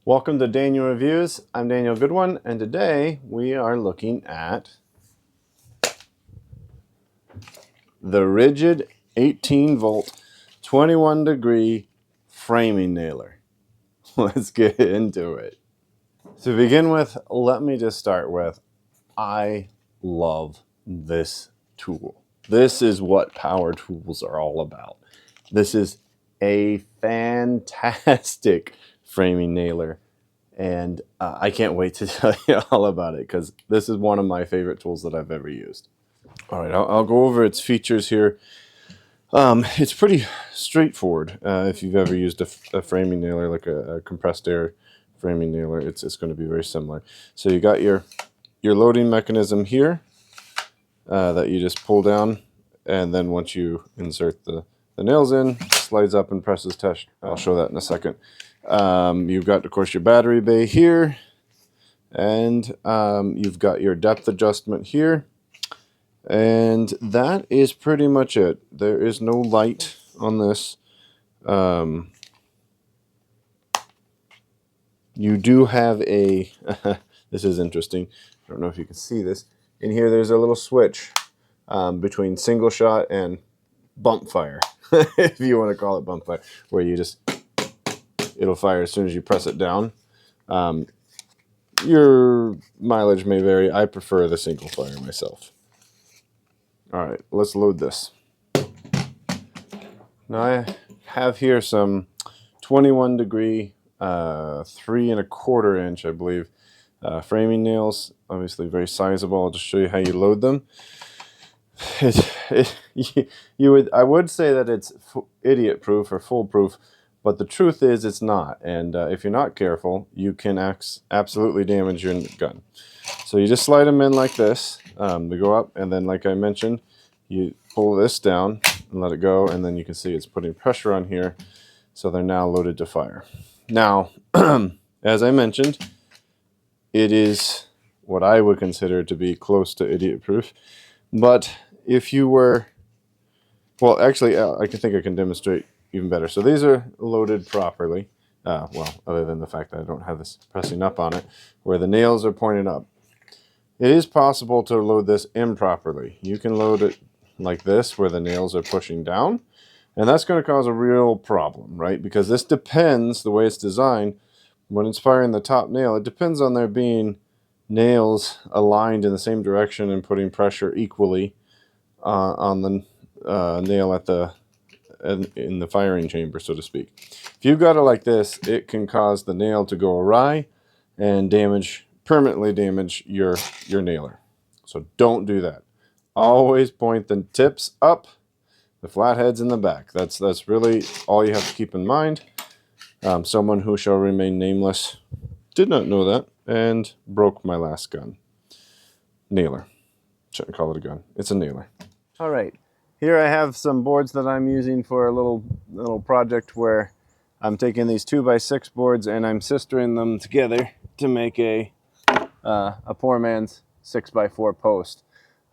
Welcome to Daniel Reviews. I'm Daniel Goodwin, and today we are looking at the Ridgid 18-volt, 21-degree framing nailer. Let's get into it. To begin with, let me just start with, I love this tool. This is what power tools are all about. This is a fantastic framing nailer, and I can't wait to tell you all about it because this is one of my favorite tools that I've ever used. All right, I'll go over its features here. It's pretty straightforward. If you've ever used a framing nailer, like a compressed air framing nailer, it's going to be very similar. So you got your loading mechanism here that you just pull down, and then once you insert the nails in, slides up and presses test. I'll show that in a second. You've got, of course, your battery bay here, and you've got your depth adjustment here, and that is pretty much it. There is no light on this. You do have a this is interesting. I don't know if you can see this. In here there's a little switch between single shot and bump fire, if you want to call it bump fire, where you just, it'll fire as soon as you press it down. Your mileage may vary. I prefer the single fire myself. All right, let's load this. Now I have here some 21-degree 3 1/4 inch, I believe, framing nails. Obviously very sizable. I'll just show you how you load them. I would say that it's idiot proof or foolproof, but the truth is it's not. And if you're not careful, you can absolutely damage your gun. So you just slide them in like this. They go up, and then, like I mentioned, you pull this down and let it go, and then you can see it's putting pressure on here, so they're now loaded to fire. Now, as I mentioned, it is what I would consider to be close to idiot proof. But if you were, well, actually, I think I can demonstrate even better. So these are loaded properly. Well, other than the fact that I don't have this pressing up on it, where the nails are pointed up. It is possible to load this improperly. You can load it like this, where the nails are pushing down, and that's going to cause a real problem, right? Because this depends, the way it's designed, when it's firing the top nail, it depends on there being nails aligned in the same direction and putting pressure equally on the nail in the firing chamber, so to speak. If you've got it like this, it can cause the nail to go awry and permanently damage your nailer. So don't do that. Always point the tips up, the flatheads in the back. That's really all you have to keep in mind. Someone who shall remain nameless did not know that and broke my last gun. Nailer. Shouldn't call it a gun. It's a nailer. All right. Here I have some boards that I'm using for a little project where I'm taking these 2x6 boards and I'm sistering them together to make a poor man's 6x4 post.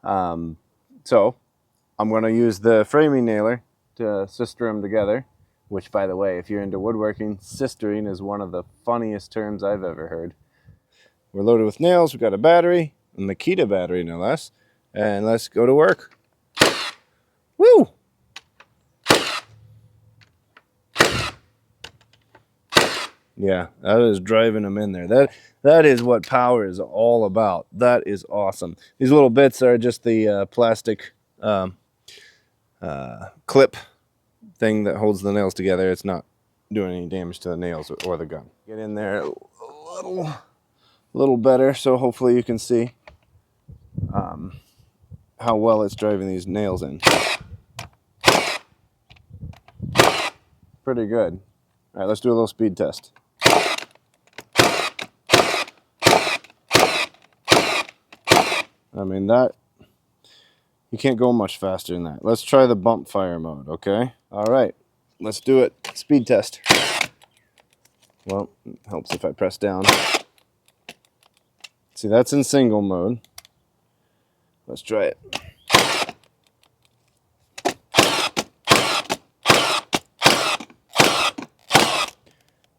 So I'm going to use the framing nailer to sister them together, which, by the way, if you're into woodworking, sistering is one of the funniest terms I've ever heard. We're loaded with nails. We've got a battery, a Makita battery no less, and let's go to work. Woo! Yeah, that is driving them in there. That is what power is all about. That is awesome. These little bits are just the plastic clip thing that holds the nails together. It's not doing any damage to the nails or the gun. Get in there a little better, so hopefully you can see how well it's driving these nails in. Pretty good. All right, let's do a little speed test. I mean, that, you can't go much faster than that. Let's try the bump fire mode, okay? All right, let's do it. Speed test. Well, it helps if I press down. See, that's in single mode. Let's try it.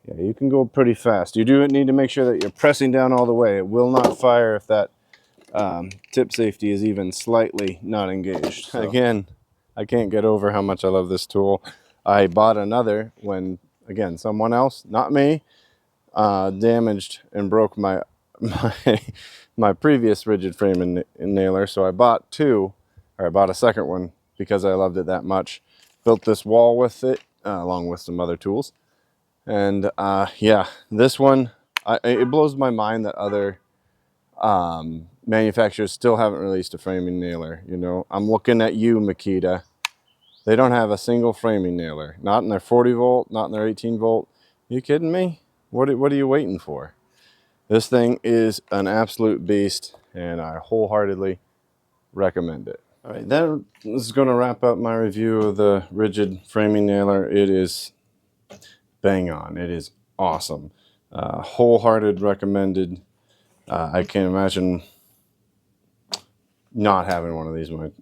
Yeah, you can go pretty fast. You do need to make sure that you're pressing down all the way. It will not fire if that tip safety is even slightly not engaged. So. Again, I can't get over how much I love this tool. I bought another when, again, someone else, not me, damaged and broke my previous rigid frame and nailer. So I bought two, or I bought a second one because I loved it that much. Built this wall with it, along with some other tools. And yeah, this one, it blows my mind that other manufacturers still haven't released a framing nailer. You know, I'm looking at you, Makita. They don't have a single framing nailer. Not in their 40 volt, not in their 18 volt. You kidding me? What are you waiting for? This thing is an absolute beast, and I wholeheartedly recommend it. All right, that is going to wrap up my review of the rigid framing nailer. It is bang on. It is awesome. Wholehearted recommended. I can't imagine not having one of these in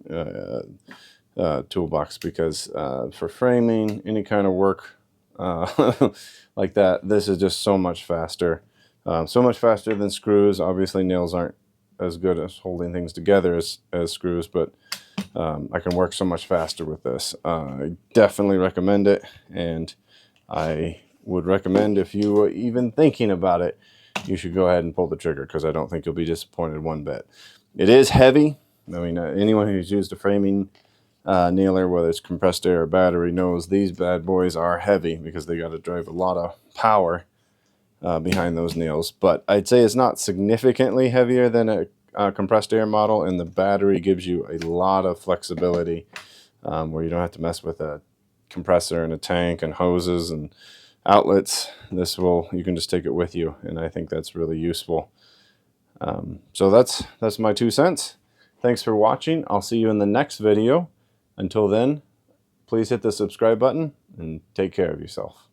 my toolbox, because for framing, any kind of work like that, this is just so much faster. So much faster than screws. Obviously, nails aren't as good as holding things together as screws, but I can work so much faster with this. I definitely recommend it, and I would recommend, if you were even thinking about it, you should go ahead and pull the trigger, because I don't think you'll be disappointed one bit. It is heavy. I mean, anyone who's used a framing nailer, whether it's compressed air or battery, knows these bad boys are heavy, because they got to drive a lot of power behind those nails. But I'd say it's not significantly heavier than a compressed air model, and the battery gives you a lot of flexibility, where you don't have to mess with a compressor and a tank and hoses and outlets. You can just take it with you, and I think that's really useful. So that's my 2 cents. Thanks for watching. I'll see you in the next video. Until then, please hit the subscribe button and take care of yourself.